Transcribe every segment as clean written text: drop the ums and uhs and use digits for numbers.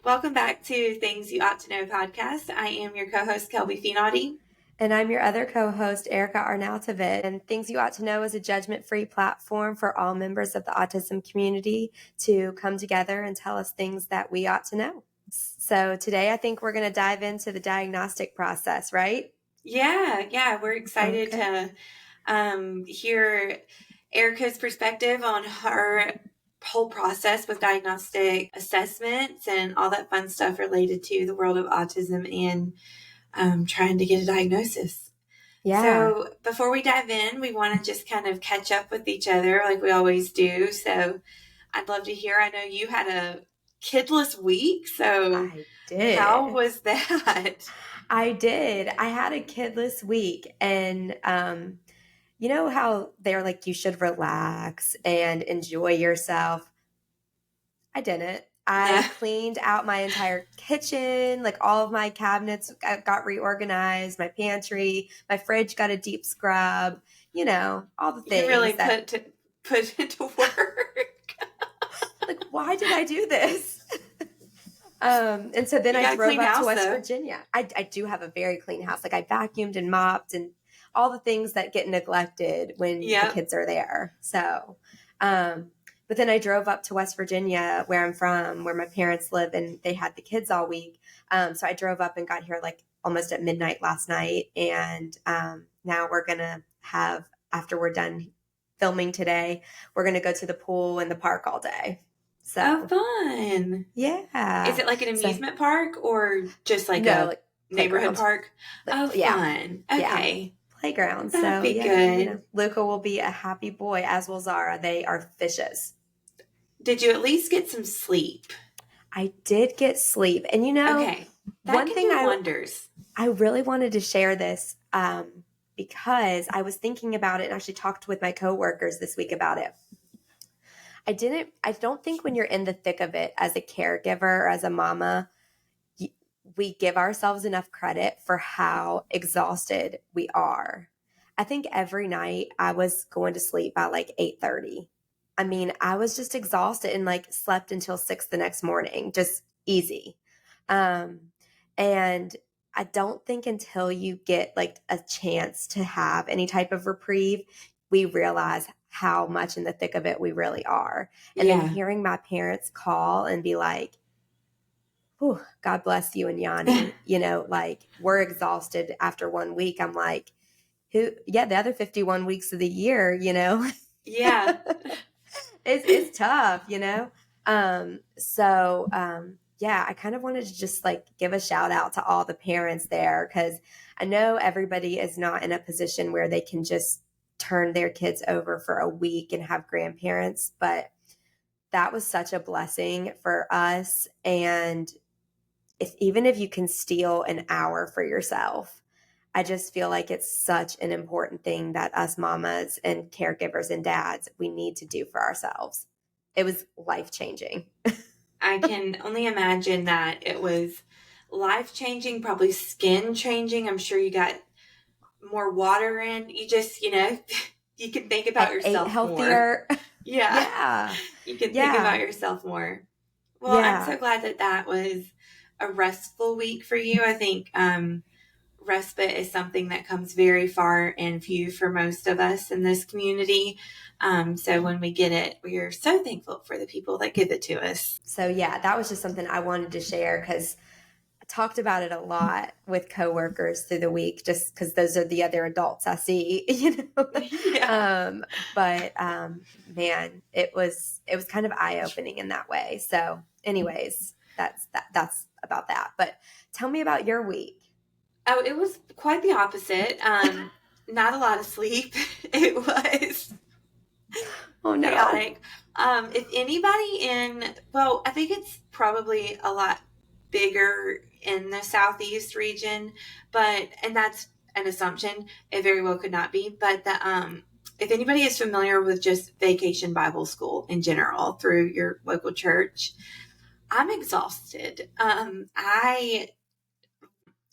welcome back to Things You Ought to Know podcast. I am your co-host, Kelby. And I'm your other co-host, Erica Arnautovic. And Things You Ought to Know is a judgment-free platform for all members of the autism community to come together and tell us things that we ought to know. So today I think we're going to dive into the diagnostic process, right? Yeah. We're excited to hear Erica's perspective on her whole process with diagnostic assessments and all that fun stuff related to the world of autism and trying to get a diagnosis. Yeah. So before we dive in, we want to just kind of catch up with each other like we always do. So I'd love to hear. I know you had a kidless week. So I did. How was that? I did. I had a kidless week, and you know how they're like, you should relax and enjoy yourself. I didn't. I cleaned out my entire kitchen, like all of my cabinets got reorganized, my pantry, my fridge got a deep scrub, all the things. You really put it to work. Like, why did I do this? And so then I drove up to West Virginia. I do have a very clean house. Like, I vacuumed and mopped and all the things that get neglected when the kids are there. So, but then I drove up to West Virginia, where I'm from, where my parents live, and they had the kids all week. So I drove up and got here like almost at midnight last night. And now we're going to have, after we're done filming today, we're going to go to the pool and the park all day. So fun. Yeah. Is it like an amusement park or just like a neighborhood park? Fun. Okay. Yeah. Playground. That'd be good. Luca will be a happy boy, as will Zara. They are fishes. Did you at least get some sleep? I did get sleep. And that one thing wonders. I really wanted to share this because I was thinking about it and actually talked with my coworkers this week about it. I don't think when you're in the thick of it as a caregiver or as a mama, we give ourselves enough credit for how exhausted we are. I think every night I was going to sleep by like 8:30. I mean, I was just exhausted and like slept until 6 the next morning, just easy. And I don't think until you get like a chance to have any type of reprieve, we realize how much in the thick of it we really are. And then hearing my parents call and be like, "Whew, God bless you and Yanni," like we're exhausted after 1 week. I'm like, the other 51 weeks of the year, Yeah. It's tough, I kind of wanted to just like give a shout out to all the parents there, because I know everybody is not in a position where they can just turn their kids over for a week and have grandparents, but that was such a blessing for us. And even if you can steal an hour for yourself, I just feel like it's such an important thing that us mamas and caregivers and dads, we need to do for ourselves. It was life-changing. I can only imagine that it was life-changing, probably skin-changing. I'm sure you got more water in. You just, you can think about yourself healthier. More. Yeah. You can think about yourself more. Well, I'm so glad that was a restful week for you. I think respite is something that comes very far and few for most of us in this community. So when we get it, we are so thankful for the people that give it to us. So that was just something I wanted to share, because I talked about it a lot with coworkers through the week, just because those are the other adults I see, Man, it was kind of eye-opening in that way. So anyways, that's about that. But tell me about your week. Oh, it was quite the opposite. Not a lot of sleep. It was chaotic. If anybody I think it's probably a lot bigger in the Southeast region, and that's an assumption. It very well could not be. But if anybody is familiar with just Vacation Bible School in general through your local church, I'm exhausted.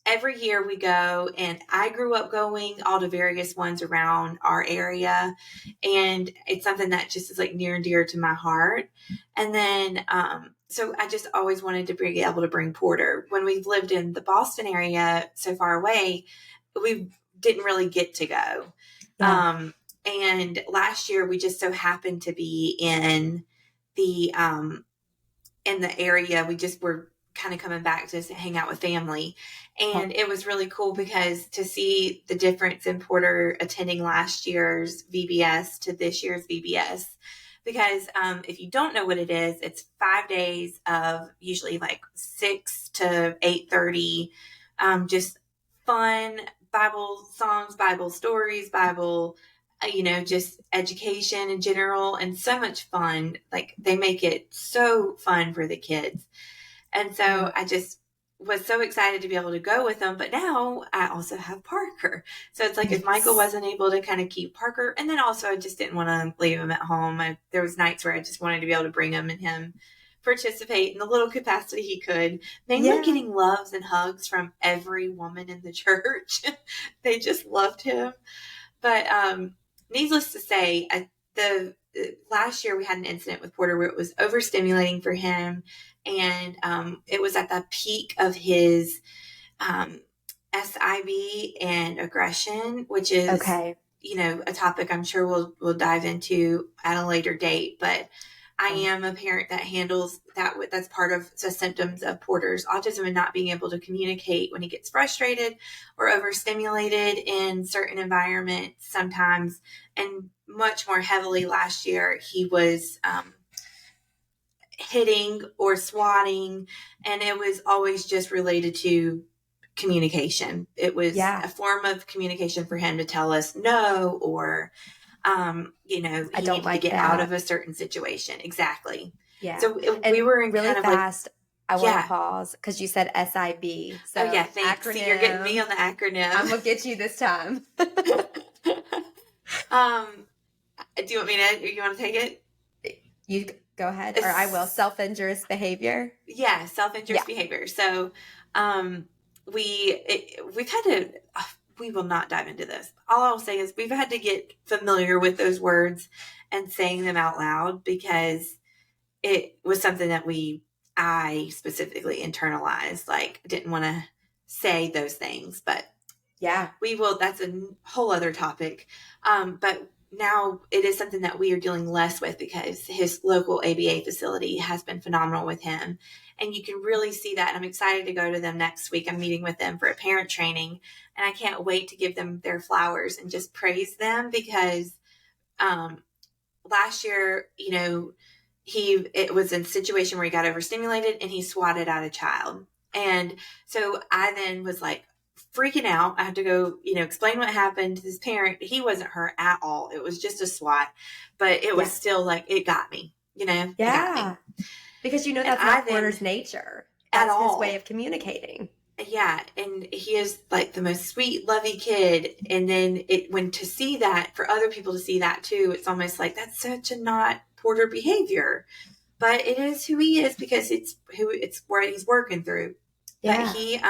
Every year we go, and I grew up going all the various ones around our area, and it's something that just is like near and dear to my heart. And then so I just always wanted to be able to bring Porter. When we lived in the Boston area so far away, we didn't really get to go. Yeah. And last year we just so happened to be in the area. We just were kind of coming back to hang out with family. And it was really cool because to see the difference in Porter attending last year's VBS to this year's VBS. Because if you don't know what it is, it's 5 days of usually like 6 to 8:30, just fun Bible songs, Bible stories, Bible, just education in general, and so much fun. Like they make it so fun for the kids. And so I just was so excited to be able to go with them. But now I also have Parker. So it's like if Michael wasn't able to kind of keep Parker, and then also I just didn't want to leave him at home. There was nights where I just wanted to be able to bring him and him participate in the little capacity he could, mainly getting loves and hugs from every woman in the church. They just loved him. But needless to say, the last year we had an incident with Porter where it was overstimulating for him, and it was at the peak of his SIB and aggression, which is a topic I'm sure we'll dive into at a later date. But I am a parent that handles that. That's part of the symptoms of Porter's autism and not being able to communicate when he gets frustrated or overstimulated in certain environments sometimes. And much more heavily last year, he was hitting or swatting, and it was always just related to communication. It was a form of communication for him to tell us no, or he needed to get out of a certain situation. Exactly. Yeah. So we were in really kind of fast. I want to pause because you said SIB. So thanks. Acronym. See, you're getting me on the acronym. I'm gonna get you this time. Do you want me to? You want to take it? You go ahead, or I will. Self-injurious behavior. Yeah, self-injurious behavior. So, we've had to. We will not dive into this. All I'll say is we've had to get familiar with those words and saying them out loud because it was something that I specifically internalized. Like, didn't want to say those things, but we will. That's a whole other topic. But now it is something that we are dealing less with because his local ABA facility has been phenomenal with him. And you can really see that. And I'm excited to go to them next week. I'm meeting with them for a parent training, and I can't wait to give them their flowers and just praise them because last year, it was a situation where he got overstimulated and he swatted at a child. And so I then was like freaking out. I had to go, explain what happened to this parent. He wasn't hurt at all. It was just a swat, but it was still like, it got me, It got me. Because that's not Porter's nature. That's at all. His way of communicating. Yeah, and he is like the most sweet, lovey kid. And then to see that, for other people to see that too, it's almost like that's such a not Porter behavior. But it is who he is because it's what he's working through. Yeah. But he,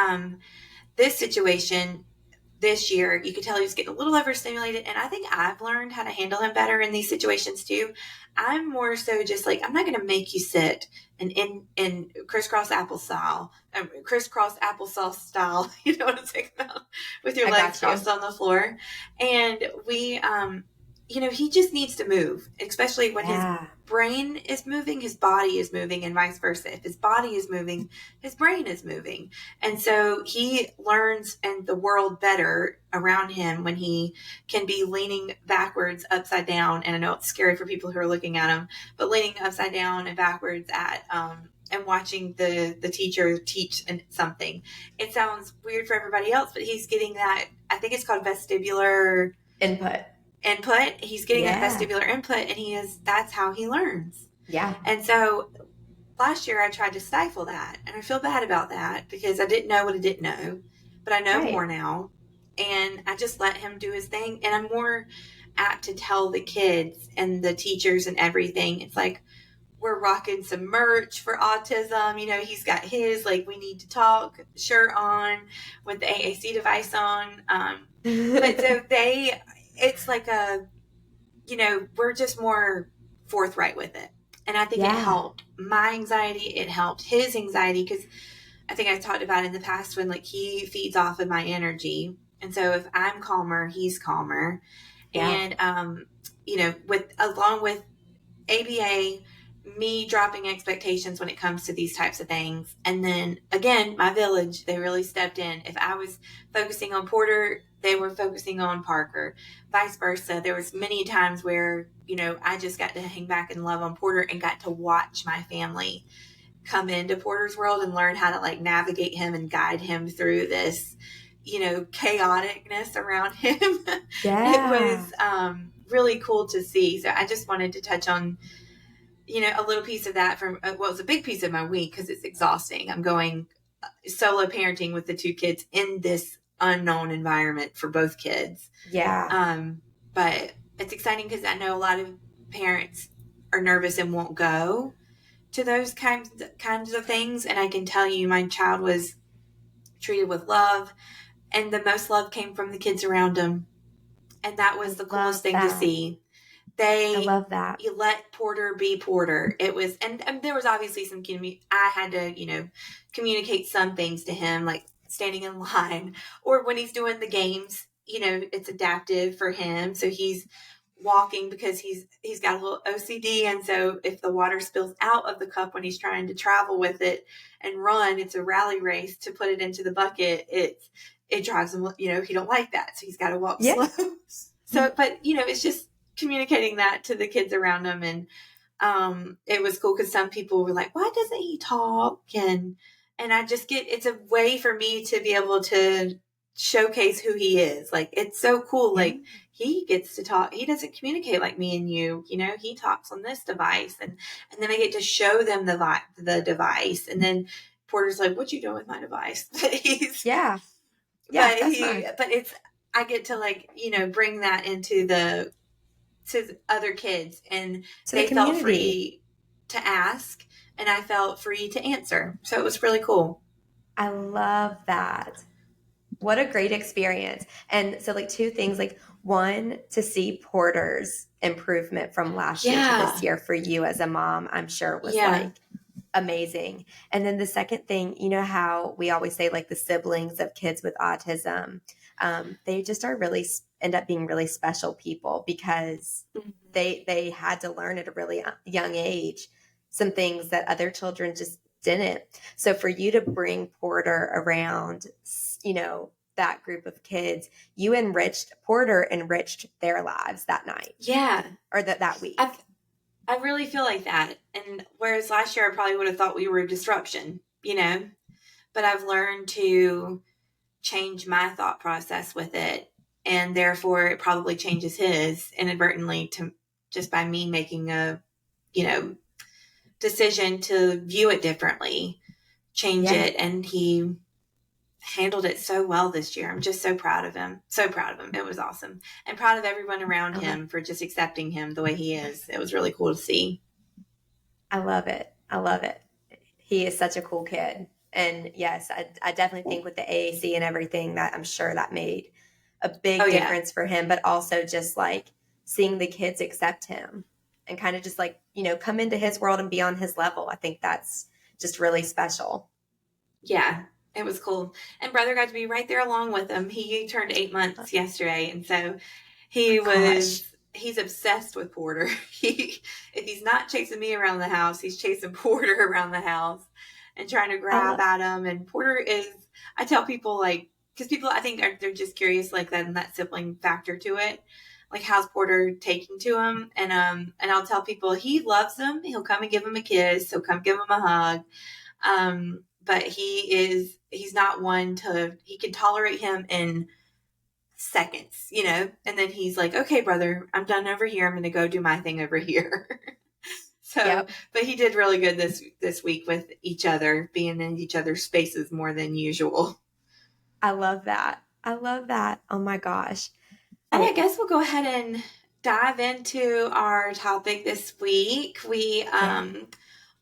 this situation this year, you could tell he was getting a little overstimulated, and I think I've learned how to handle him better in these situations too. I'm more so just like, I'm not going to make you sit in crisscross applesauce style, you know what I'm saying about, with your legs crossed on the floor. And we, he just needs to move, especially when his brain is moving, his body is moving, and vice versa. If his body is moving, his brain is moving. And so he learns and the world better around him when he can be leaning backwards, upside down. And I know it's scary for people who are looking at him, but leaning upside down and backwards and watching the teacher teach something. It sounds weird for everybody else, but he's getting that, I think it's called vestibular input. He's getting that vestibular input, and that's how he learns. Yeah. And so last year I tried to stifle that, and I feel bad about that because I didn't know what I didn't know, but I know more now, and I just let him do his thing. And I'm more apt to tell the kids and the teachers and everything. It's like, we're rocking some merch for autism. He's got his, like, we need to talk shirt on with the AAC device on. But so it's like we're just more forthright with it. And I think it Yeah. helped my anxiety. It helped his anxiety because I think I talked about in the past when like he feeds off of my energy. And so if I'm calmer, he's calmer. Yeah. And, with along with ABA, me dropping expectations when it comes to these types of things. And then again, my village, they really stepped in. If I was focusing on Porter, they were focusing on Parker, vice versa. There was many times where, I just got to hang back and love on Porter and got to watch my family come into Porter's world and learn how to like navigate him and guide him through this, chaoticness around him. It Yeah. was really cool to see. So I just wanted to touch on, a little piece of that from well, it's a big piece of my week because it's exhausting. I'm going solo parenting with the two kids in this unknown environment for both kids. Yeah. But it's exciting because I know a lot of parents are nervous and won't go to those kinds of things. And I can tell you, my child was treated with love, and the most love came from the kids around him, and that I was the love coolest thing to that. see. I They love that. You let Porter be Porter. It was, and there was obviously some I had to communicate some things to him, like standing in line or when he's doing the games. It's adaptive for him, so he's walking because he's got a little OCD, and so if the water spills out of the cup when he's trying to travel with it and run, it's a rally race to put it into the bucket. It drives him. He don't like that, so he's got to walk Yeah. slow. So, but it's just communicating that to the kids around him, and it was cool because some people were like, "Why doesn't he talk?" And I just it's a way for me to be able to showcase who he is. Like, it's so cool. Yeah. Like, he gets to talk. He doesn't communicate like me and you. He talks on this device, and then I get to show them the device, and then Porter's like, "What you doing with my device?" But Yeah. Yeah. That's but it's I get to like bring that into to other kids, and to the they felt community. free to ask, and I felt free to answer. So it was really cool. I love that. What a great experience. And so, like, two things, like, one, to see Porter's improvement from last year to this Yeah. year for you as a mom, I'm sure was Yeah. like amazing. And then the second thing, you know how we always say, like, the siblings of kids with autism, they just are really end up being really special people because Mhm. they had to learn at a really young age some things that other children just didn't. So for you to bring Porter around, that group of kids, Porter enriched their lives that night Yeah. or that week. I really feel like that. And whereas last year I probably would have thought we were a disruption, but I've learned to change my thought process with it. And therefore it probably changes his inadvertently to just by me making a, you know, decision to view it differently, change Yeah. it. And he handled it so well this year. I'm just so proud of him. So proud of him. It was awesome. And proud of everyone around him for just accepting him the way he is. It was really cool to see. I love it. I love it. He is such a cool kid. And yes, I definitely think with the AAC and everything that I'm sure that made a Oh, big yeah. difference for him, but also just like seeing the kids accept him and kind of just like, come into his world and be on his level. I think that's just really special. Yeah. It was cool. And brother got to be right there along with him. He turned 8 months yesterday. And so Oh gosh. he's obsessed with Porter. If he's not chasing me around the house, he's chasing Porter around the house and trying to I grab love at him. And Porter is, I tell people like, because people I think they're just curious like that sibling factor to it. Like, how's Porter taking to him? And I'll tell people he loves them. He'll come and give him a kiss. He'll come give him a hug. But he's not one to, he can tolerate him in seconds, and then he's like, okay, brother, I'm done over here. I'm going to go do my thing over here. So, Yep. but he did really good this week with each other, being in each other's spaces more than usual. I love that. I love that. Oh my gosh. And I guess we'll go ahead and dive into our topic this week. We Yeah.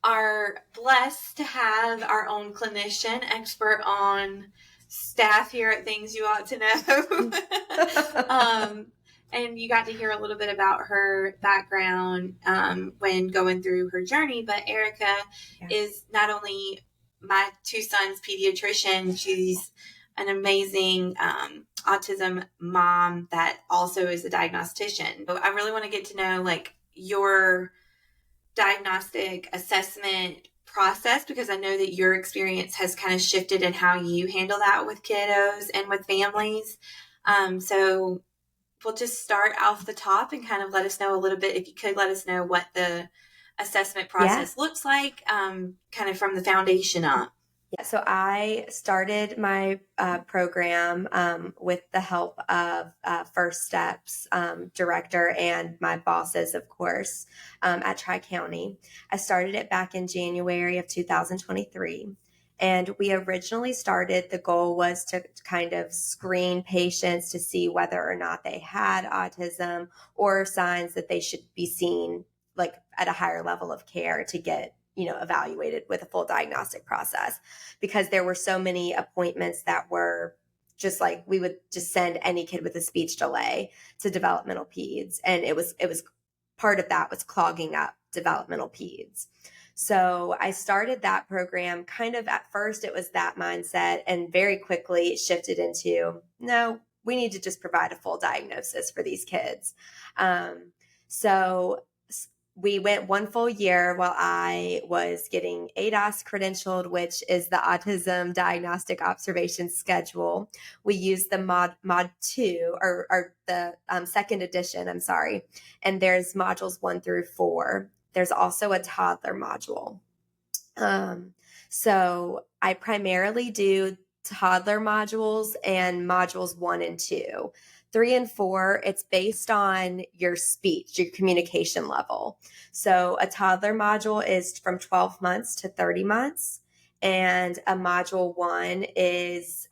are blessed to have our own clinician expert on staff here at Things You Ought to Know. And you got to hear a little bit about her background when going through her journey. But Erica Yeah. is not only my two sons' pediatrician, she's an amazing autism mom that also is a diagnostician. So I really want to get to know like your diagnostic assessment process, because I know that your experience has kind of shifted in how you handle that with kiddos and with families. So we'll just start off the top and kind of let us know a little bit, if you could let us know what the assessment Yeah. process looks like, kind of from the foundation up. Yeah, so I started my program with the help of First Steps director and my bosses, of course, at Tri-County. I started it back in January of 2023. And we originally started, the goal was to kind of screen patients to see whether or not they had autism or signs that they should be seen like at a higher level of care to get, evaluated with a full diagnostic process, because there were so many appointments that were just like, we would just send any kid with a speech delay to developmental peds. And it was part of that was clogging up developmental peds. So I started that program kind of, at first it was that mindset, and very quickly it shifted into, no, we need to just provide a full diagnosis for these kids. So we went one full year while I was getting ADOS credentialed, which is the Autism Diagnostic Observation Schedule. We used the mod 2 or the second edition, I'm sorry. And there's modules 1 through 4. There's also a toddler module. So I primarily do toddler modules and modules 1 and 2. 3 and 4, it's based on your speech, your communication level. So a toddler module is from 12 months to 30 months. And a module 1 is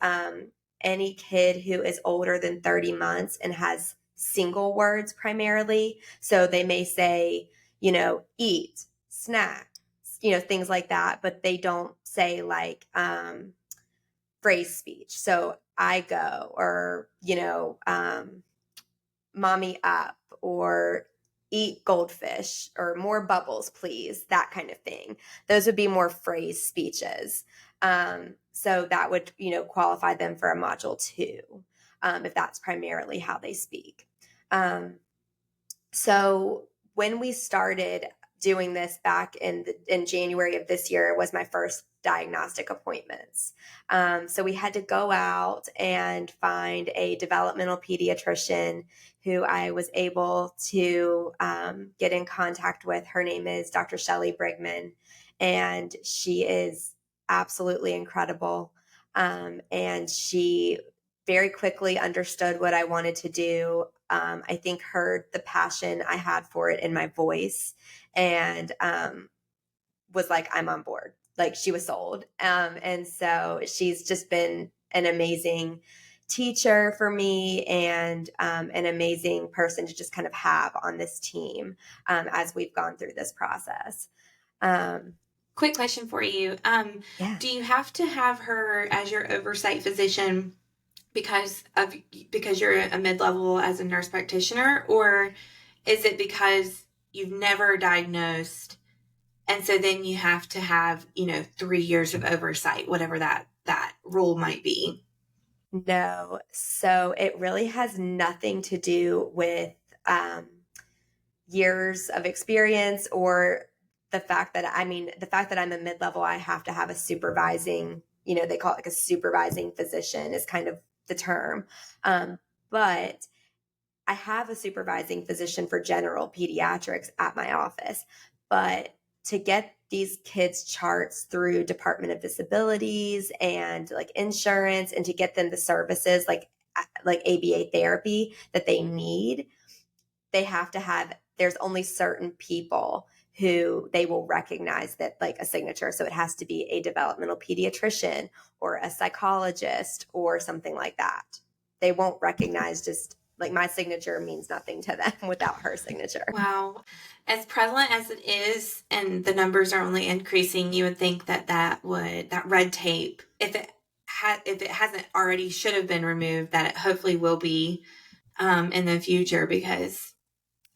any kid who is older than 30 months and has single words primarily. So they may say, eat, snack, things like that, but they don't say like phrase speech. So I go, or, mommy up, or eat goldfish, or more bubbles, please, that kind of thing. Those would be more phrase speeches. So that would, qualify them for a module 2, if that's primarily how they speak. So when we started doing this back in January of this year, was my first diagnostic appointments. So we had to go out and find a developmental pediatrician who I was able to get in contact with. Her name is Dr. Shelley Brigman, and she is absolutely incredible. And she very quickly understood what I wanted to do. I think heard the passion I had for it in my voice, and was like, I'm on board. Like, she was sold. And so she's just been an amazing teacher for me, and an amazing person to just kind of have on this team as we've gone through this process. Quick question for you. Yeah. Do you have to have her as your oversight physician because you're a mid-level as a nurse practitioner, or is it because you've never diagnosed and so then you have to have 3 years of oversight, whatever that rule might be? No. So it really has nothing to do with years of experience, or the fact that I'm a mid-level, I have to have a supervising, they call it like a supervising physician is kind of the term. But I have a supervising physician for general pediatrics at my office. But to get these kids charts through Department of Disabilities and like insurance, and to get them the services like ABA therapy that they need, they have to have, there's only certain people who they will recognize that like a signature. So it has to be a developmental pediatrician or a psychologist or something like that. They won't recognize, just like, my signature means nothing to them without her signature. Wow. As prevalent as it is, and the numbers are only increasing, you would think that red tape, if it hasn't already, should have been removed, that it hopefully will be in the future because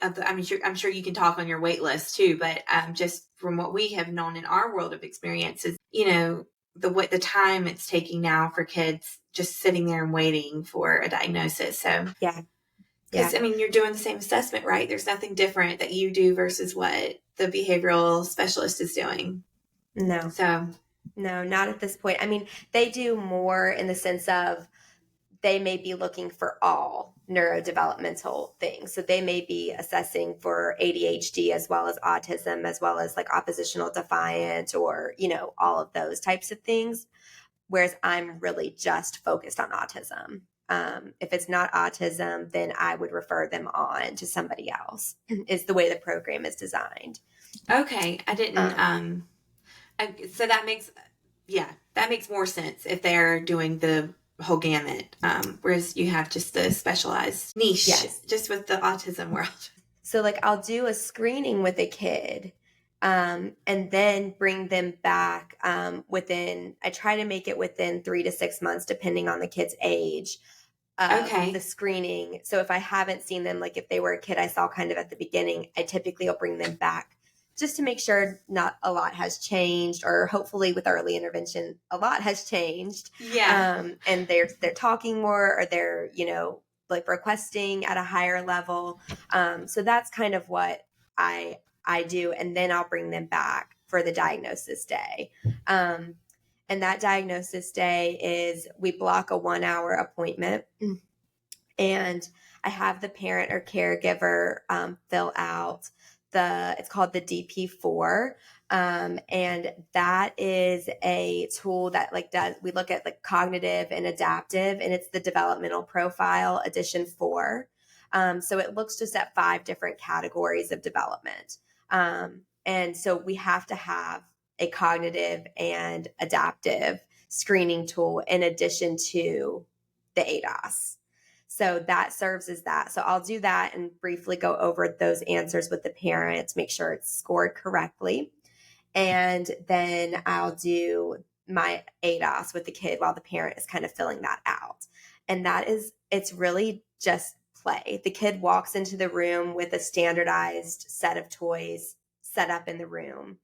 of the, I'm sure you can talk on your wait list too, but just from what we have known in our world of experiences, the time it's taking now for kids just sitting there and waiting for a diagnosis. So Yeah. because Yeah. you're doing the same assessment, right? There's nothing different that you do versus what the behavioral specialist is doing. No. So No, not at this point. I mean, they do more in the sense of they may be looking for all neurodevelopmental things. So they may be assessing for ADHD as well as autism, as well as like oppositional defiant or, all of those types of things. Whereas I'm really just focused on autism. If it's not autism, then I would refer them on to somebody else, is the way the program is designed. okay, I didn't. So that makes more sense if they're doing the whole gamut. Whereas you have just the specialized niche, Yes. just with the autism world. So like I'll do a screening with a kid, and then bring them back I try to make it within 3 to 6 months, depending on the kid's age of Okay. the screening. So if I haven't seen them, like if they were a kid I saw kind of at the beginning, I typically will bring them back just to make sure not a lot has changed, or hopefully with early intervention, a lot has changed. Yeah. And they're talking more, or they're, like requesting at a higher level. So that's kind of what I do. And then I'll bring them back for the diagnosis day. And that diagnosis day is we block a 1 hour appointment, and I have the parent or caregiver fill out it's called the DP4. And that is a tool that we look at like cognitive and adaptive, and it's the Developmental Profile edition 4. So it looks just at 5 different categories of development. And so we have to have a cognitive and adaptive screening tool in addition to the ADOS. So that serves as that. So I'll do that and briefly go over those answers with the parent to make sure it's scored correctly. And then I'll do my ADOS with the kid while the parent is kind of filling that out. And it's really just play. The kid walks into the room with a standardized set of toys set up in the room,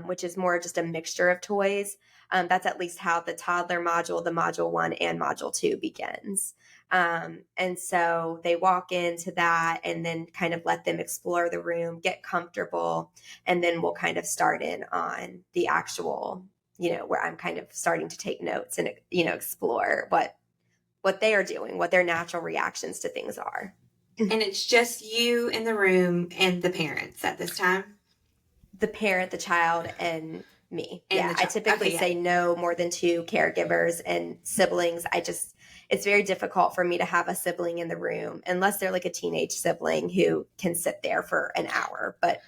which is more just a mixture of toys. That's at least how the toddler module, the module 1 and module 2 begins. And so they walk into that and then kind of let them explore the room, get comfortable, and then we'll kind of start in on the actual, where I'm kind of starting to take notes and, explore what they are doing, what their natural reactions to things are. And it's just you in the room and the parents at this time? The parent, the child, and me. And I typically say no more than 2 caregivers and siblings. It's very difficult for me to have a sibling in the room unless they're like a teenage sibling who can sit there for an hour. But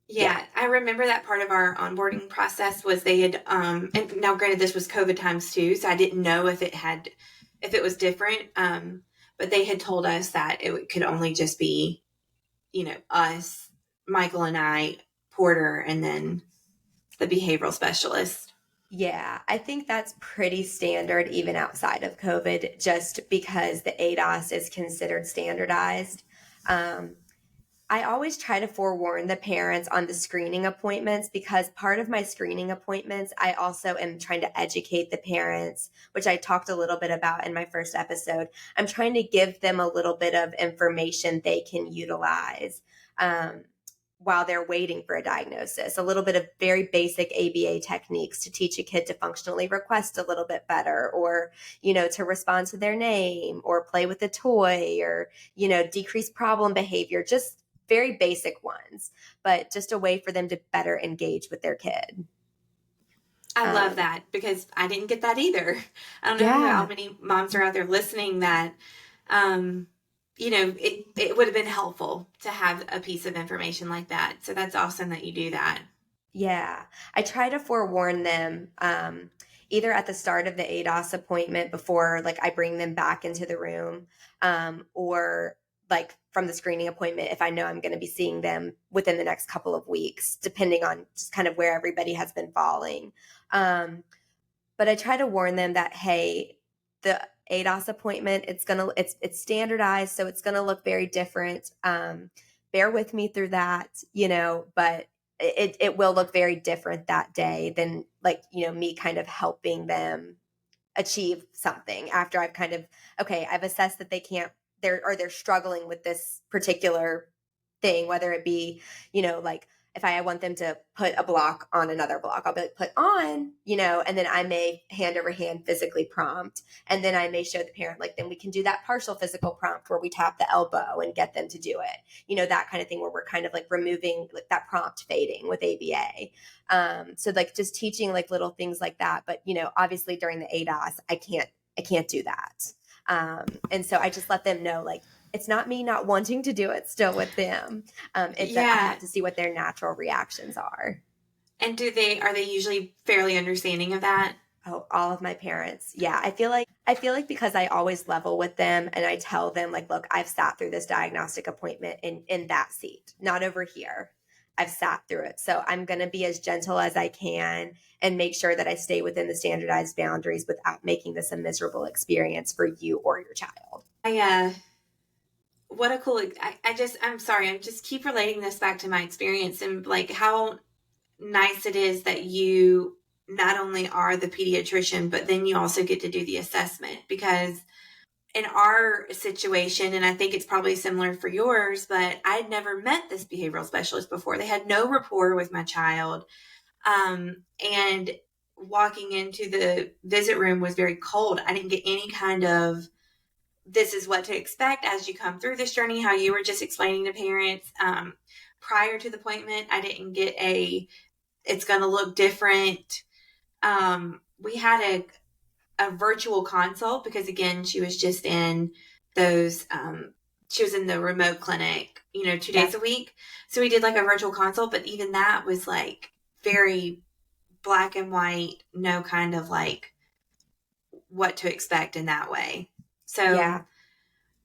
yeah, I remember that part of our onboarding process was they had, and now granted this was COVID times too, so I didn't know if it was different. But they had told us that it could only just be, us, Michael and I, Porter, and then the behavioral specialist. Yeah, I think that's pretty standard even outside of COVID, just because the ADOS is considered standardized. I always try to forewarn the parents on the screening appointments, because part of my screening appointments, I also am trying to educate the parents, which I talked a little bit about in my first episode. I'm trying to give them a little bit of information they can utilize while they're waiting for a diagnosis, a little bit of very basic ABA techniques to teach a kid to functionally request a little bit better, or, to respond to their name, or play with a toy, or, decrease problem behavior, just very basic ones, but just a way for them to better engage with their kid. I love that, because I didn't get that either. I don't know how many moms are out there listening that, it would have been helpful to have a piece of information like that. So that's awesome that you do that. Yeah. I try to forewarn them either at the start of the ADOS appointment before I bring them back into the room, or from the screening appointment if I know I'm going to be seeing them within the next couple of weeks, depending on just kind of where everybody has been falling. But I try to warn them that, hey, the ADOS appointment, it's standardized, so it's going to look very different. Bear with me through that, but it will look very different that day than me kind of helping them achieve something after I've kind of, I've assessed that they're struggling with this particular thing, whether it be, if I want them to put a block on another block, I'll be like, put on, and then I may hand over hand physically prompt. And then I may show the parent, then we can do that partial physical prompt where we tap the elbow and get them to do it. That kind of thing where we're kind of removing that prompt fading with ABA. So just teaching little things like that. But, obviously during the ADOS, I can't do that. And so I just let them know, it's not me not wanting to do it still with them. It's that I have to see what their natural reactions are. And are they usually fairly understanding of that? Oh, all of my parents. Yeah. I feel like because I always level with them and I tell them look, I've sat through this diagnostic appointment in that seat, not over here. I've sat through it. So I'm going to be as gentle as I can and make sure that I stay within the standardized boundaries without making this a miserable experience for you or your child. What a cool, I'm sorry, I just keep relating this back to my experience and how nice it is that you not only are the pediatrician, but then you also get to do the assessment, because in our situation, and I think it's probably similar for yours, but I'd never met this behavioral specialist before. They had no rapport with my child. And walking into the visit room was very cold. I didn't get any kind of, this is what to expect as you come through this journey, how you were just explaining to parents. Prior to the appointment, I didn't get it's going to look different. We had a virtual consult because, again, she was just in she was in the remote clinic, 2 days a week. So we did a virtual consult, but even that was very black and white, no kind of what to expect in that way. So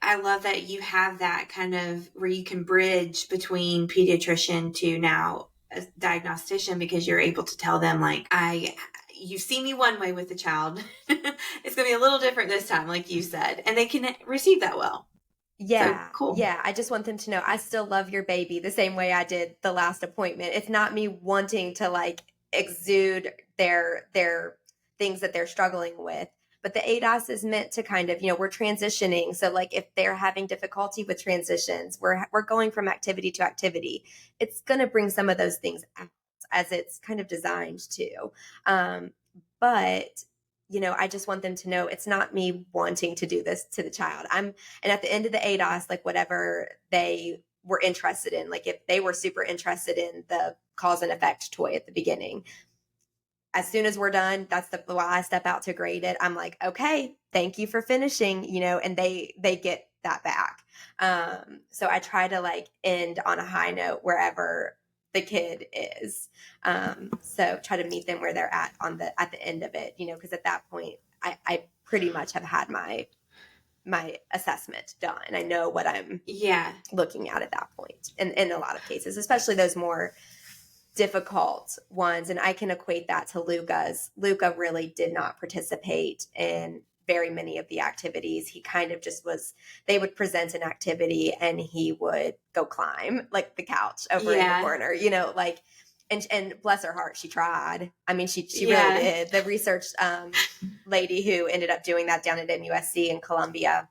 I love that you have that kind of where you can bridge between pediatrician to now a diagnostician, because you're able to tell them you see me one way with the child. It's going to be a little different this time, like you said, and they can receive that well. Yeah. So, cool. Yeah. I just want them to know I still love your baby the same way I did the last appointment. It's not me wanting to exude their things that they're struggling with. But the ADOS is meant to kind of, we're transitioning. So if they're having difficulty with transitions, we're going from activity to activity. It's going to bring some of those things out as it's kind of designed to. But, I just want them to know it's not me wanting to do this to the child. And at the end of the ADOS, whatever they were interested in, if they were super interested in the cause and effect toy at the beginning, as soon as we're done, that's while I step out to grade it, I'm like, okay, thank you for finishing, and they get that back. So I try to end on a high note wherever the kid is. So try to meet them where they're at at the end of it, because at that point I pretty much have had my assessment done. I know what I'm looking at that point in a lot of cases, especially those more difficult ones. And I can equate that to Luca's. Luca really did not participate in very many of the activities. He kind of just they would present an activity and he would go climb the couch over in the corner, and bless her heart, she tried. I mean, she really did. The research lady who ended up doing that down at MUSC in Columbia,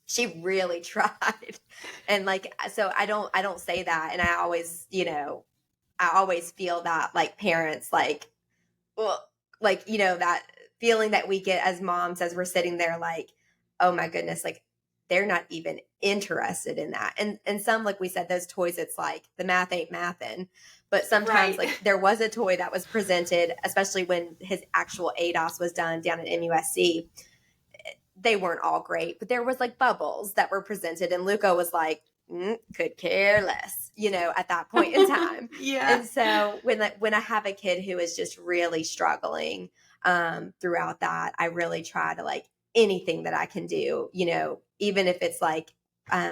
she really tried. And so I don't say that. And I always, I always feel that parents, that feeling that we get as moms as we're sitting there oh my goodness, they're not even interested in that. And some, we said, those toys, it's the math ain't mathin'. But sometimes there was a toy that was presented, especially when his actual ADOS was done down at MUSC. They weren't all great, but there was bubbles that were presented. And Luca was could care less, at that point in time. And so when I have a kid who is just really struggling throughout that, I really try to anything that I can do, even if it's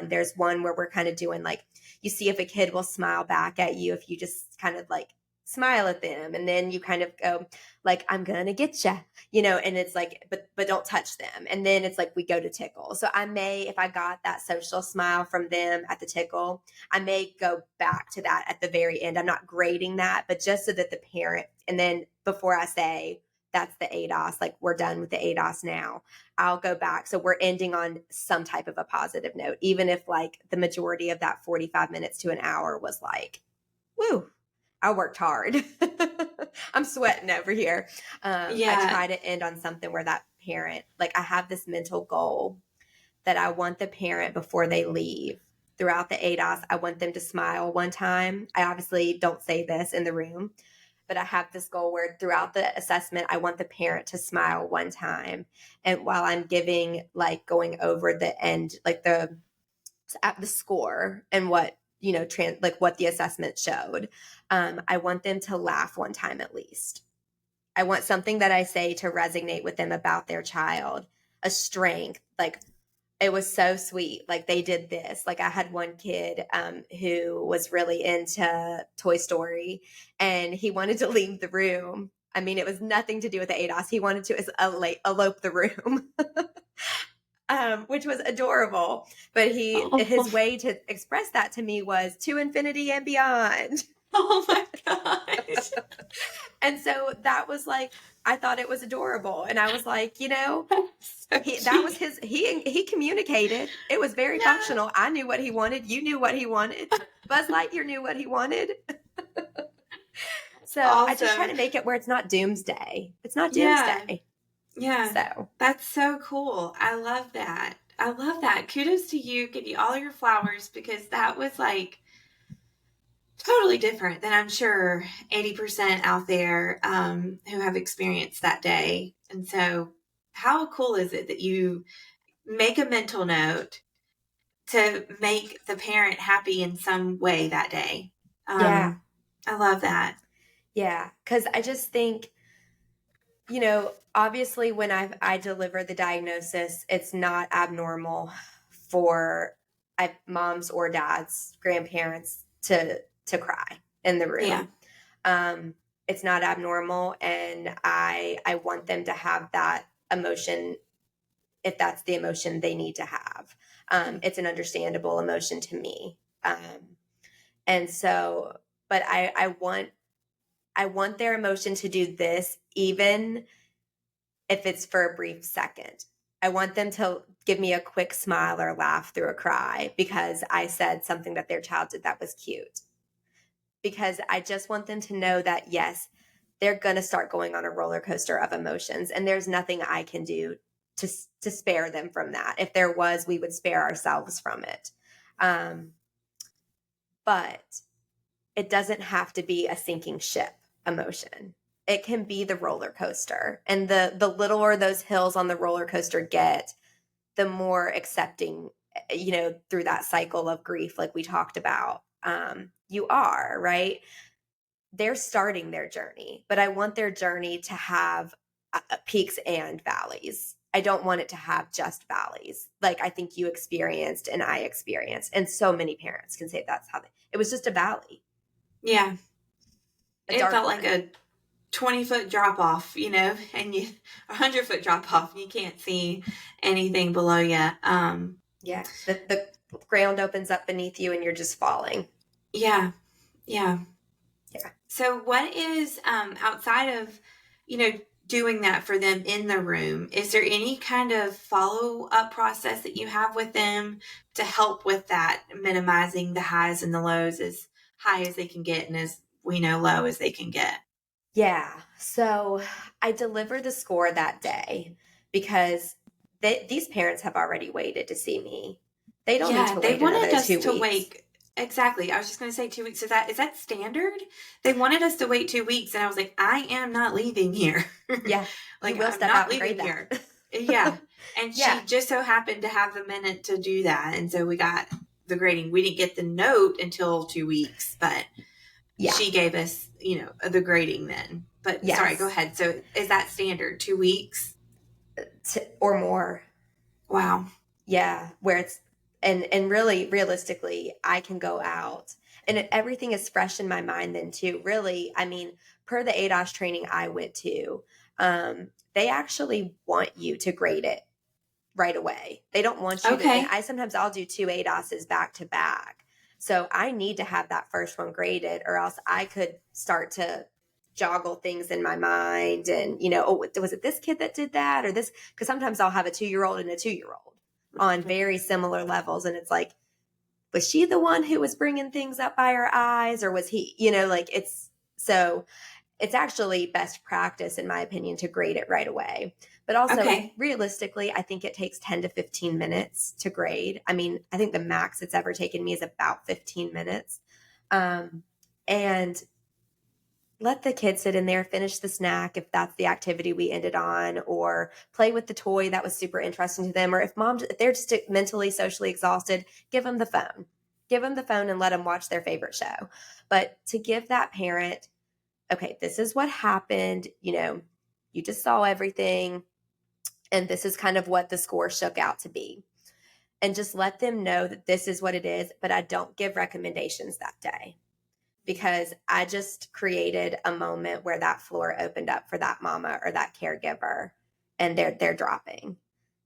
there's one where we're kind of doing you see if a kid will smile back at you if you just kind of smile at them, and then you kind of go, like, I'm going to get you, you know, and it's like, but don't touch them. And then it's like, we go to tickle. So I may, if I got that social smile from them at the tickle, I may go back to that at the very end. I'm not grading that, but just so that the parent, and then before I say, that's the ADOS, like we're done with the ADOS now, I'll go back. So we're ending on some type of a positive note, even if like the majority of that 45 minutes to an hour was like, woo, I worked hard. I'm sweating over here. I Yeah. try to end on something where that parent, like I have this mental goal that I want the parent before they leave throughout the ADOS, I want them to smile one time. I obviously don't say this in the room, but I have this goal where throughout the assessment, I want the parent to smile one time. And while I'm giving, like going over the end, like the score and what, you know, like what the assessment showed, I want them to laugh one time at least. I want something that I say to resonate with them about their child, a strength, like it was so sweet. Like they did this. Like I had one kid who was really into Toy Story and he wanted to leave the room. I mean, it was nothing to do with the ADOS. He wanted to elope the room, which was adorable. But his Oh, way to express that to me was to infinity and beyond. oh my gosh. And so that was like, I thought it was adorable. And I was like, you know, So that was cute. he communicated. It was very Yeah. functional. I knew what he wanted. You knew what he wanted. Buzz Lightyear knew what he wanted. So I just try Awesome. to make it where it's not doomsday. It's not Yeah. doomsday. Yeah. So That's so cool. I love that. I love that. Kudos to you. Give you all your flowers because that was like totally different than I'm sure 80% out there who have experienced that day. And so, how cool is it that you make a mental note to make the parent happy in some way that day? yeah, I love that. yeah. Because I just think, you know, obviously when I deliver the diagnosis, it's not abnormal for moms or dads, grandparents to cry in the Yeah. room. It's not abnormal, and I want them to have that emotion if that's the emotion they need to have. It's an understandable emotion to me, and so, but I want their emotion to do this, even if it's for a brief second. I want them to give me a quick smile or laugh through a cry because I said something that their child did that was cute. Because I just want them to know that, yes, they're going to start going on a roller coaster of emotions. And there's nothing I can do to spare them from that. If there was, we would spare ourselves from it. But it doesn't have to be a sinking ship emotion. It can be the roller coaster. And the littler those hills on the roller coaster get, the more accepting, you know, through that cycle of grief, like we talked about, you are, right? They're starting their journey, but I want their journey to have peaks and valleys. I don't want it to have just valleys, like I think you experienced and I experienced. And so many parents can say that's how it was just a valley, Yeah. a It dark felt like one. a 20-foot drop off, and you 100-foot drop off. You can't see anything below you. Yeah. The ground opens up beneath you and you're just falling. Yeah. Yeah. Yeah. So, what is outside of, you know, doing that for them in the room? Is there any kind of follow up process that you have with them to help with that, minimizing the highs and the lows as high as they can get and as we know low as they can get? Yeah. So I delivered the score that day because these parents have already waited to see me. They don't need Yeah, to they wait wanted another us two to weeks. wait. Exactly. I was just going to say 2 weeks. Is that standard? They wanted us to wait 2 weeks, and I was like, I am not leaving here. Yeah. You Like, will I'm step not out and leaving grade that. here. Yeah. And Yeah. she just so happened to have the minute to do that. And so we got the grading. We didn't get the note until 2 weeks, but Yeah. she gave us, the grading then. But sorry, go Yes. ahead. So is that standard 2 weeks? Or more. Wow. Yeah. Where it's, and really realistically, I can go out and everything is fresh in my mind then too. Really, I mean, per the ADOS training I went to, they actually want you to grade it right away. They don't want you to, and Okay. I'll do 2 ADOSs back to back. So I need to have that first one graded, or else I could start to joggle things in my mind and, oh, was it this kid that did that or this? Because sometimes I'll have a 2-year-old and a 2-year-old on very similar levels. And it's like, was she the one who was bringing things up by her eyes, or was he, it's actually best practice, in my opinion, to grade it right away. But also, Okay. realistically, I think it takes 10 to 15 minutes to grade. I mean, I think the max it's ever taken me is about 15 minutes. And let the kids sit in there, finish the snack if that's the activity we ended on, or play with the toy that was super interesting to them. Or if they're just mentally, socially exhausted, give them the phone. Give them the phone and let them watch their favorite show. But to give that parent, okay, this is what happened. You just saw everything, and this is kind of what the score shook out to be. And just let them know that this is what it is, but I don't give recommendations that day, because I just created a moment where that floor opened up for that mama or that caregiver, and they're dropping.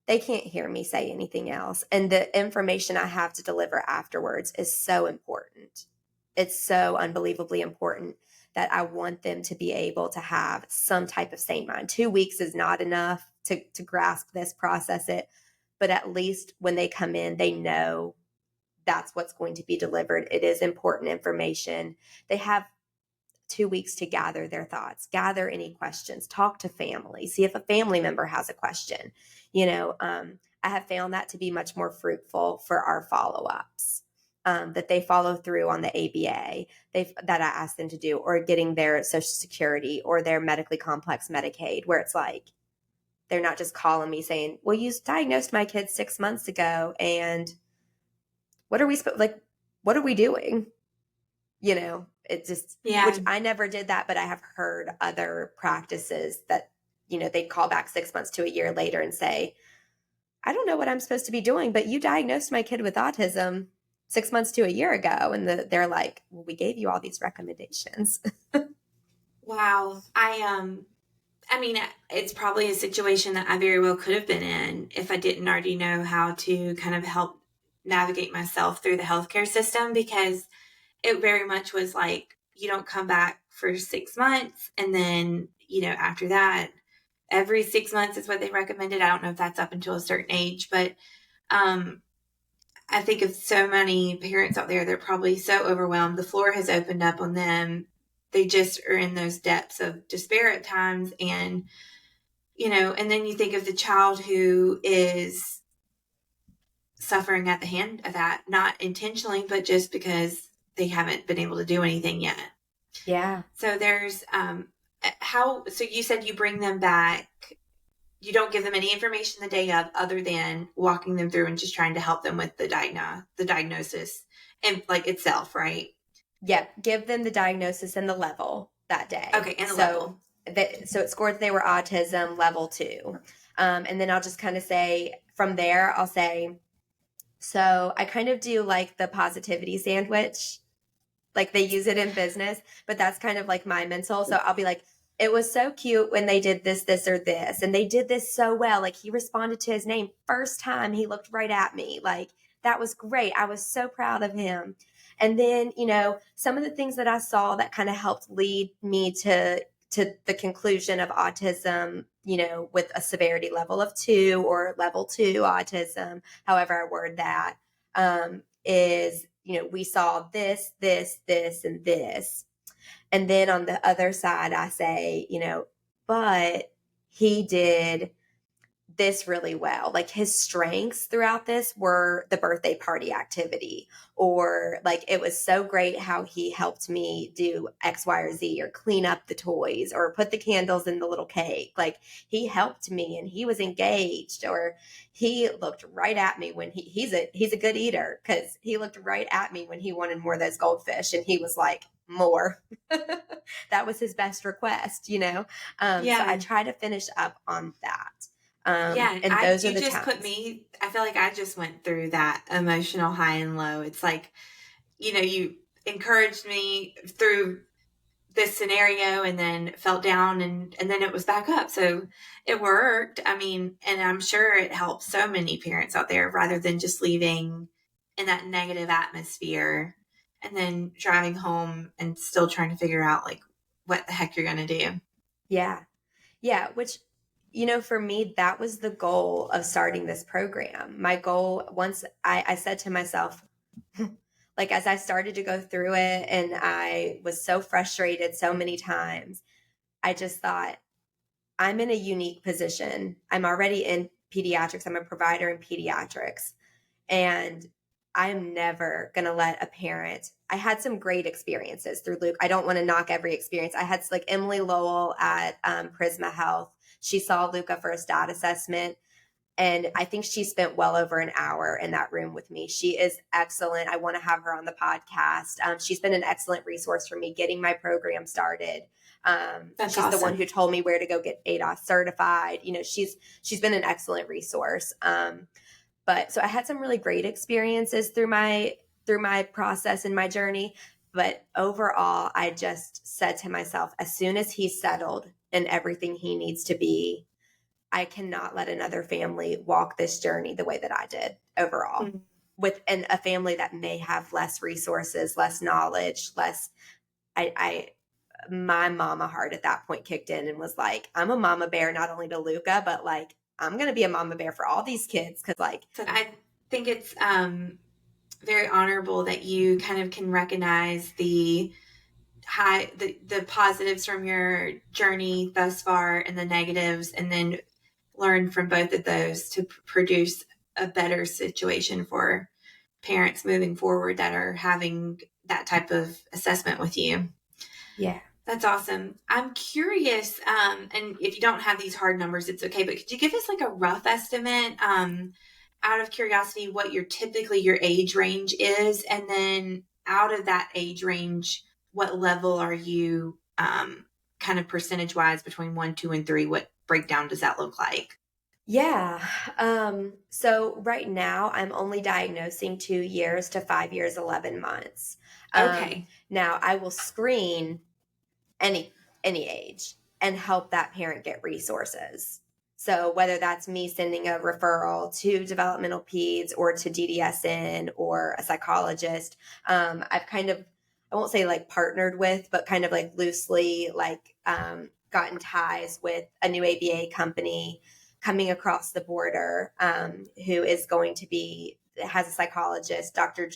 They can't hear me say anything else. And the information I have to deliver afterwards is so important. It's so unbelievably important that I want them to be able to have some type of sane mind. 2 weeks is not enough to grasp this, process it. But at least when they come in, they know that's what's going to be delivered. It is important information. They have 2 weeks to gather their thoughts, gather any questions, talk to family, see if a family member has a question. I have found that to be much more fruitful for our follow-ups, that they follow through on the ABA that I asked them to do, or getting their Social Security or their medically complex Medicaid, where it's like, they're not just calling me saying, well, you diagnosed my kid 6 months ago, and what are we doing? It just, which Yeah. I never did that, but I have heard other practices that, they'd call back 6 months to a year later and say, I don't know what I'm supposed to be doing, but you diagnosed my kid with autism 6 months to a year ago. And they're like, well, we gave you all these recommendations. Wow. I mean, it's probably a situation that I very well could have been in if I didn't already know how to kind of help navigate myself through the healthcare system, because it very much was like, you don't come back for 6 months. And then, after that, every 6 months is what they recommended. I don't know if that's up until a certain age, but um, I think of so many parents out there, they're probably so overwhelmed. The floor has opened up on them. They just are in those depths of despair at times. And then you think of the child who is suffering at the hand of that, not intentionally, but just because they haven't been able to do anything yet. Yeah. So there's so you said you bring them back. You don't give them any information the day of, other than walking them through and just trying to help them with the diagnosis and like itself, right? Yep. Give them the diagnosis and the level that day. Okay, and the level. So it scored they were autism level 2. And then I'll just kind of say, from there, I'll say, so I kind of do like the positivity sandwich, like they use it in business, but that's kind of like my mental. So I'll be like, it was so cute when they did this, this, or this, and they did this so well. Like, he responded to his name first time he looked right at me. Like, that was great. I was so proud of him. And then, some of the things that I saw that kind of helped lead me to the conclusion of autism, with a severity level of 2 or level 2 autism, however I word that, is, we saw this, this, this, and this. And then on the other side, I say, but he did this really well. Like, his strengths throughout this were the birthday party activity, or like, it was so great how he helped me do X, Y, or Z, or clean up the toys, or put the candles in the little cake. Like, he helped me and he was engaged, or he looked right at me when he's a good eater, because he looked right at me when he wanted more of those goldfish, and he was like, more. That was his best request. So I Yeah. try to finish up on that. Yeah, And those are you the just put times. me, I feel like I just went through that emotional high and low. It's like, you encouraged me through this scenario and then felt down and then it was back up. So it worked. I mean, and I'm sure it helps so many parents out there rather than just leaving in that negative atmosphere and then driving home and still trying to figure out like what the heck you're going to do. Yeah. Yeah. Which, for me, that was the goal of starting this program. My goal, once I said to myself, like as I started to go through it and I was so frustrated so many times, I just thought, I'm in a unique position. I'm already in pediatrics. I'm a provider in pediatrics. And I'm never going to let a parent. I had some great experiences through Luke. I don't want to knock every experience. I had like Emily Lowell at Prisma Health. She saw Luca for a stat assessment. And I think she spent well over an hour in that room with me. She is excellent. I want to have her on the podcast. She's been an excellent resource for me getting my program started. That's she's awesome. The one who told me where to go get ADOS certified. She's been an excellent resource. But so I had some really great experiences through my process and my journey. But overall, I just said to myself, as soon as he's settled and everything he needs to be, I cannot let another family walk this journey the way that I did overall. Mm-hmm. Within a family that may have less resources, less knowledge, less. My mama heart at that point kicked in and was like, I'm a mama bear, not only to Luca, but like, I'm going to be a mama bear for all these kids. Cause like, so I think it's very honorable that you kind of can recognize the positives from your journey thus far and the negatives, and then learn from both of those to produce a better situation for parents moving forward that are having that type of assessment with you. Yeah. That's awesome. I'm curious, and if you don't have these hard numbers, it's okay, but could you give us like a rough estimate, out of curiosity, what your age range is? And then out of that age range, what level are you, kind of percentage wise between 1, 2, and 3? What breakdown does that look like? Yeah. So right now I'm only diagnosing 2 years to 5 years, 11 months. Okay. Now I will screen any age and help that parent get resources. So whether that's me sending a referral to developmental peds or to DDSN or a psychologist, I've kind of, I won't say like partnered with, but kind of like loosely like gotten ties with a new ABA company coming across the border, who is going to be, has a psychologist, Dr.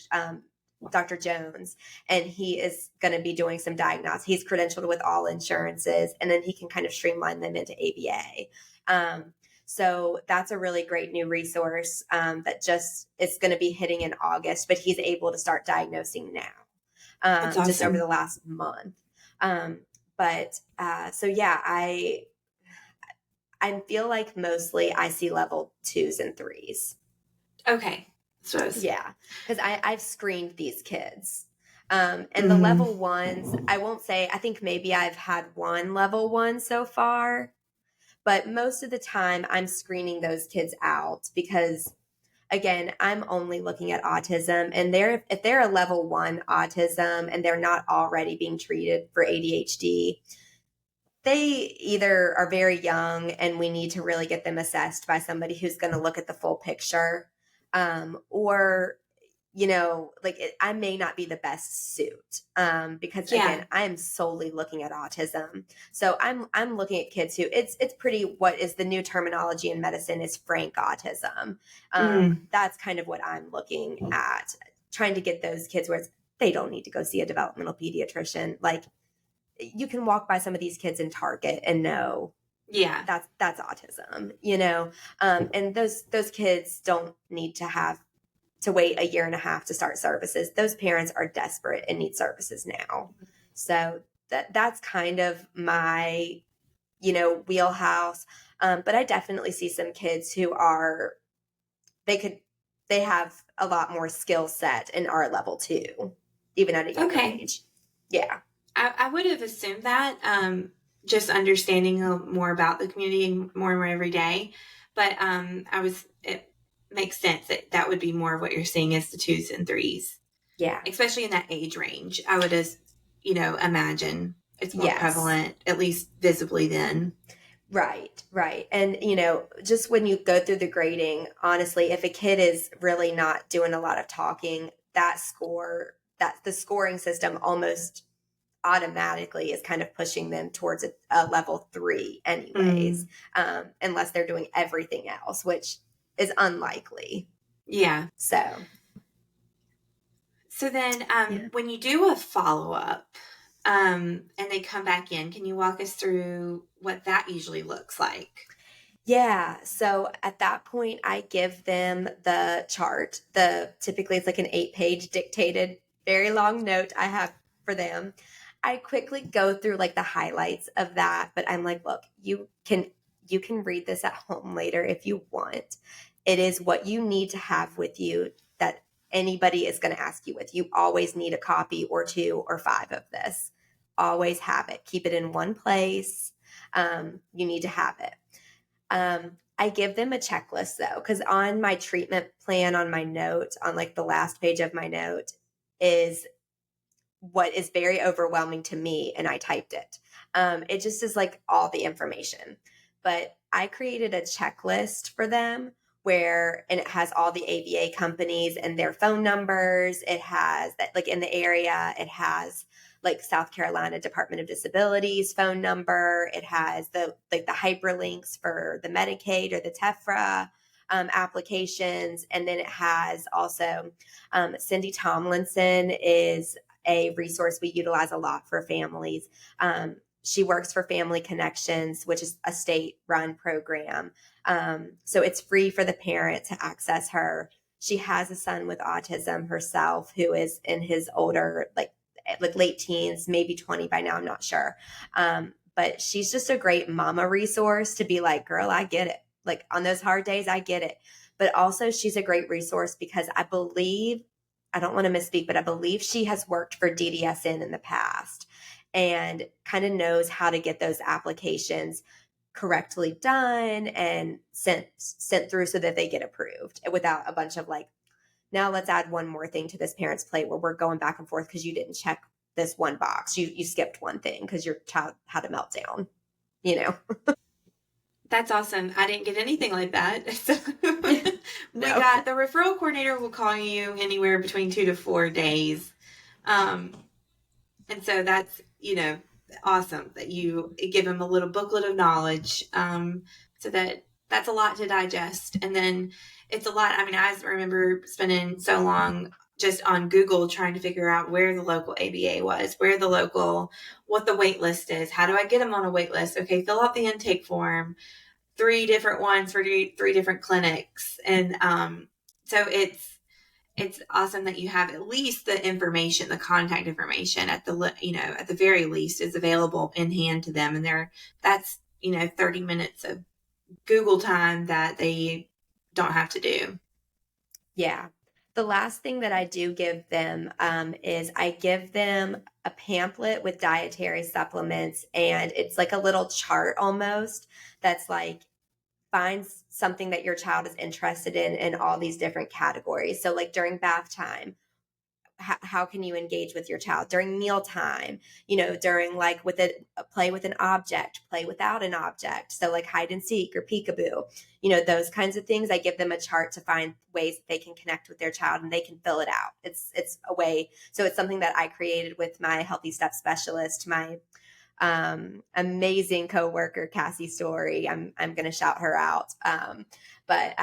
Jones, and he is going to be doing some diagnostics. He's credentialed with all insurances, and then he can kind of streamline them into ABA. So that's a really great new resource that just it's going to be hitting in August, but he's able to start diagnosing now, awesome. Just over the last month. So yeah, I feel like mostly I see level 2s and 3s. Okay. So yeah, because I've screened these kids. And the level 1s, I won't say, I think maybe I've had one level 1 so far, but most of the time I'm screening those kids out because, again, I'm only looking at autism, and if they're a level 1 autism and they're not already being treated for ADHD, they either are very young and we need to really get them assessed by somebody who's going to look at the full picture, or I may not be the best suit, because again, I am solely looking at autism. So I'm looking at kids who it's pretty, what is the new terminology in medicine is frank autism. That's kind of what I'm looking at, trying to get those kids where they don't need to go see a developmental pediatrician. Like, you can walk by some of these kids in Target and know, that's autism, and those kids don't need to wait a year and a half to start services. Those parents are desperate and need services now. So that's kind of my, wheelhouse. But I definitely see some kids who they have a lot more skill set and are level 2, even at a younger age. Yeah. I would have assumed that, just understanding more about the community more and more every day. But it makes sense that would be more of what you're seeing as the 2s and 3s. Yeah. Especially in that age range, I would imagine it's more Yes. prevalent, at least visibly then. Right, right. And, just when you go through the grading, honestly, if a kid is really not doing a lot of talking, that the scoring system almost automatically is kind of pushing them towards a level 3 anyways, Mm, unless they're doing everything else, which is unlikely. yeah. So, So then, yeah. when you do a follow up, and they come back in, can you walk us through what that usually looks like? Yeah. So at that point, I give them the chart. Typically it's like an 8-page dictated, very long note I have for them. I quickly go through like the highlights of that, but I'm like, look, you can read this at home later if you want. It is what you need to have with you that anybody is going to ask you with. You always need a copy or 2 or 5 of this. Always have it. Keep it in one place. You need to have it. I give them a checklist though, because on my treatment plan, on my note, on like the last page of my note, is what is very overwhelming to me, and I typed it. It just is like all the information. But I created a checklist for them and it has all the ABA companies and their phone numbers. It has that, like in the area, it has like South Carolina Department of Disabilities phone number. It has the hyperlinks for the Medicaid or the TEFRA applications. And then it has also Cindy Tomlinson is a resource we utilize a lot for families. She works for Family Connections, which is a state run program. So it's free for the parent to access her. She has a son with autism herself who is in his older, like late teens, maybe 20 by now, I'm not sure. But she's just a great mama resource to be like, girl, I get it. Like on those hard days, I get it. But also, she's a great resource because I don't want to misspeak, but I believe she has worked for DDSN in the past and kind of knows how to get those applications correctly done and sent through so that they get approved without a bunch of like, now let's add one more thing to this parent's plate where we're going back and forth because you didn't check this one box. You skipped one thing because your child had a meltdown, you know? That's awesome. I didn't get anything like that. So we No. got the referral coordinator will call you anywhere between 2 to 4 days. Um, and so that's, awesome that you give them a little booklet of knowledge. So that's a lot to digest. And then it's a lot. I mean, I remember spending so long just on Google trying to figure out where the local ABA was, what the wait list is. How do I get them on a wait list? Okay, fill out the intake form, 3 different ones for 3 different clinics. And so it's awesome that you have at least the information, the contact information at the very least is available in hand to them. And that's 30 minutes of Google time that they don't have to do. Yeah. The last thing that I do give them is I give them a pamphlet with dietary supplements, and it's like a little chart almost that's like finds something that your child is interested in all these different categories. So, like during bath time, how can you engage with your child during mealtime, during like with a play with an object, play without an object, so like hide and seek or peekaboo, those kinds of things. I give them a chart to find ways that they can connect with their child and they can fill it out. It's a way. So it's something that I created with my healthy step specialist, my amazing coworker Cassie Story. I'm going to shout her out. But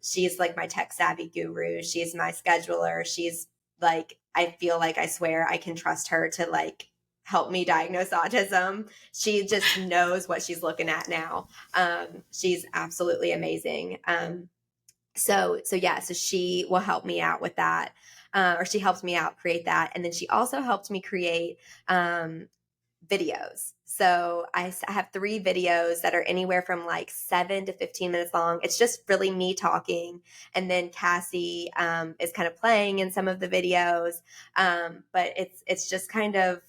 she's like my tech savvy guru. She's my scheduler. She's like, I feel like I swear I can trust her to like help me diagnose autism. She just knows what she's looking at now. She's absolutely amazing. So she will help me out with that. Or she helps me out create that. And then she also helped me create videos. So I have 3 videos that are anywhere from like 7 to 15 minutes long. It's just really me talking. And then Cassie is kind of playing in some of the videos. But it's just kind of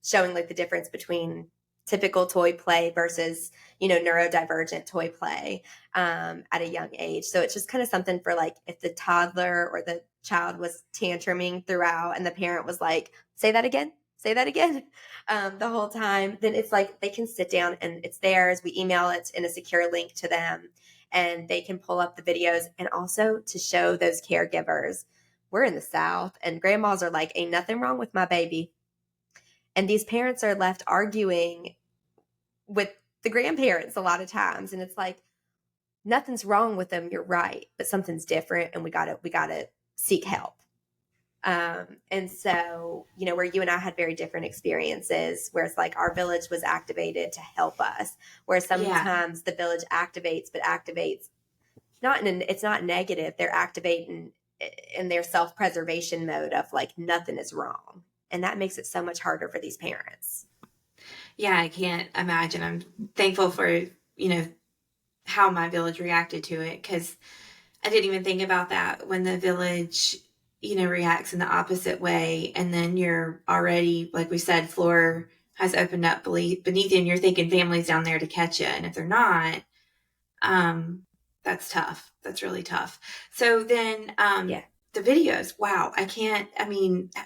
showing like the difference between typical toy play versus, neurodivergent toy play at a young age. So it's just kind of something for like if the toddler or the child was tantruming throughout and the parent was like, say that again, say that again, the whole time, then it's like they can sit down and it's theirs. We email it in a secure link to them and they can pull up the videos, and also to show those caregivers, we're in the South and grandmas are like, ain't nothing wrong with my baby. And these parents are left arguing with the grandparents a lot of times. And it's like, nothing's wrong with them. You're right. But something's different and we gotta seek help. And so, where you and I had very different experiences, where it's like our village was activated to help us, where sometimes the village activates, but activates it's not negative. They're activating in their self-preservation mode of like, nothing is wrong. And that makes it so much harder for these parents. Yeah, I can't imagine. I'm thankful for, how my village reacted to it, because I didn't even think about that when the village, reacts in the opposite way. And then you're already, like we said, floor has opened up beneath you and you're thinking families down there to catch you. And if they're not, that's tough. That's really tough. So then, the videos, wow,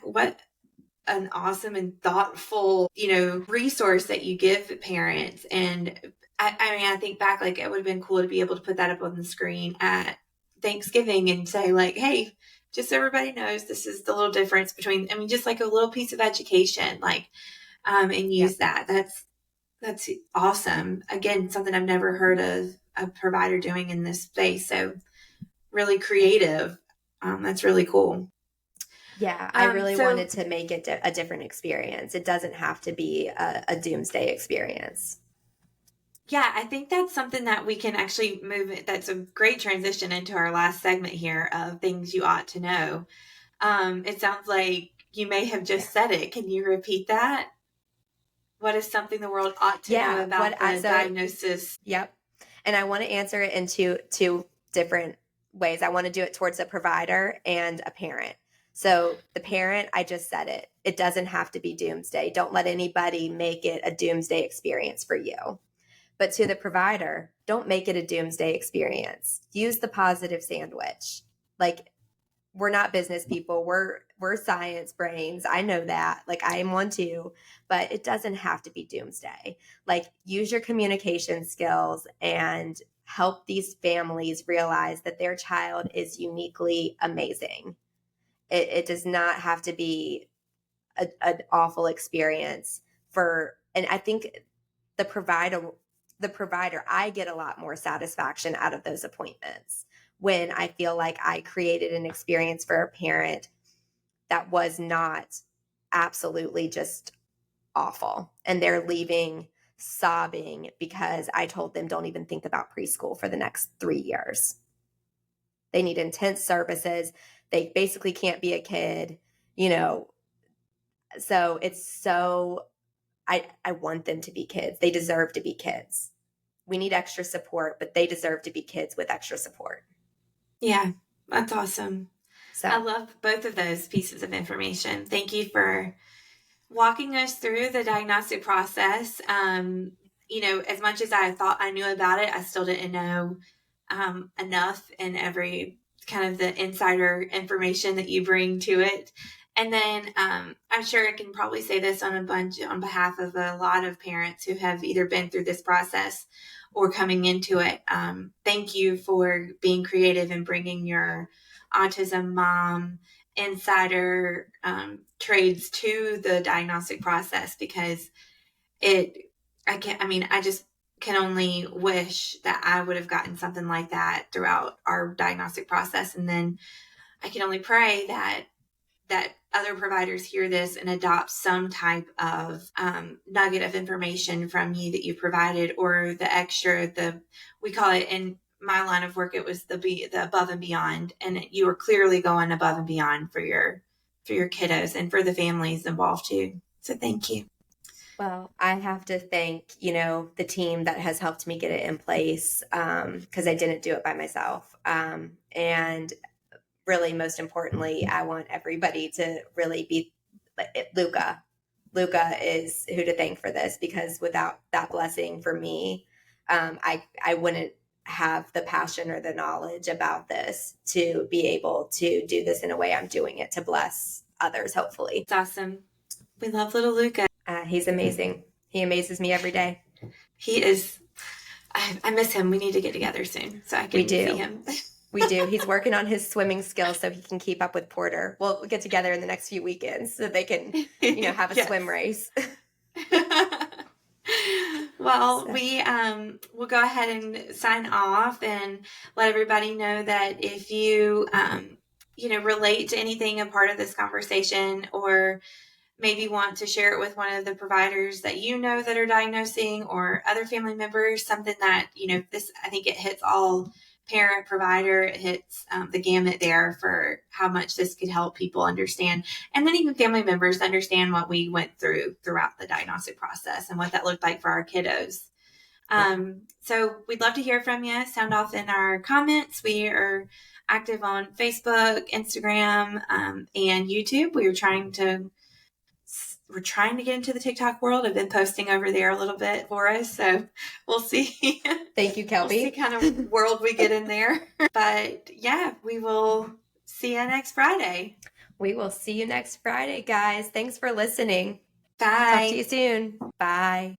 what an awesome and thoughtful, resource that you give parents. And I think back, like, it would have been cool to be able to put that up on the screen at Thanksgiving and say, like, hey, just so everybody knows, this is the little difference between, just like a little piece of education, like, and use that. That's awesome. Again, something I've never heard of a provider doing in this space. So really creative. That's really cool. Yeah, I really wanted to make it a different experience. It doesn't have to be a doomsday experience. Yeah, I think that's something that we can actually move. That's a great transition into our last segment here of things you ought to know. It sounds like you may have just said it. Can you repeat that? What is something the world ought to know about the diagnosis? Yep. And I want to answer it in two different ways. I want to do it towards a provider and a parent. So the parent, I just said it. It doesn't have to be doomsday. Don't let anybody make it a doomsday experience for you. But to the provider, don't make it a doomsday experience. Use the positive sandwich. Like, we're not business people. We're science brains. I know that. Like, I am one too. But it doesn't have to be doomsday. Like, use your communication skills and help these families realize that their child is uniquely amazing. It does not have to be an awful experience and I think the provider, I get a lot more satisfaction out of those appointments when I feel like I created an experience for a parent that was not absolutely just awful. And they're leaving sobbing because I told them don't even think about preschool for the next 3 years. They need intense services. They basically can't be a kid, So I want them to be kids. They deserve to be kids. We need extra support, but they deserve to be kids with extra support. Yeah, that's awesome. So I love both of those pieces of information. Thank you for walking us through the diagnostic process. As much as I thought I knew about it, I still didn't know enough in every kind of the insider information that you bring to it. And then I'm sure I can probably say this on behalf of a lot of parents who have either been through this process or coming into it. Thank you for being creative and bringing your autism mom insider trades to the diagnostic process, because I just can only wish that I would have gotten something like that throughout our diagnostic process. And then I can only pray that other providers hear this and adopt some type of nugget of information from you that you provided, or the extra, we call it in my line of work, it was the above and beyond. And you were clearly going above and beyond for your kiddos and for the families involved too. So thank you. Well, I have to thank, the team that has helped me get it in place, because I didn't do it by myself. And really, most importantly, I want everybody to really be Luca. Luca is who to thank for this, because without that blessing for me, I wouldn't have the passion or the knowledge about this to be able to do this in a way I'm doing it, to bless others, hopefully. It's awesome. We love little Luca. He's amazing. He amazes me every day. He is. I miss him. We need to get together soon so I can see him. We do. He's working on his swimming skills so he can keep up with Porter. We'll get together in the next few weekends so they can, have a swim race. Well, we'll go ahead and sign off and let everybody know that if you, relate to anything a part of this conversation, or maybe want to share it with one of the providers that that are diagnosing, or other family members, something that, this, I think it hits all parent, provider, it hits the gamut there for how much this could help people understand, and then even family members understand what we went through throughout the diagnostic process and what that looked like for our kiddos. So we'd love to hear from you. Sound off in our comments. We are active on Facebook, Instagram, and YouTube. We're trying to get into the TikTok world. I've been posting over there a little bit for us, so we'll see. Thank you, Kelby. We'll see kind of world we get in there. But yeah, we will see you next Friday. We will see you next Friday, guys. Thanks for listening. Bye. Talk to you soon. Bye.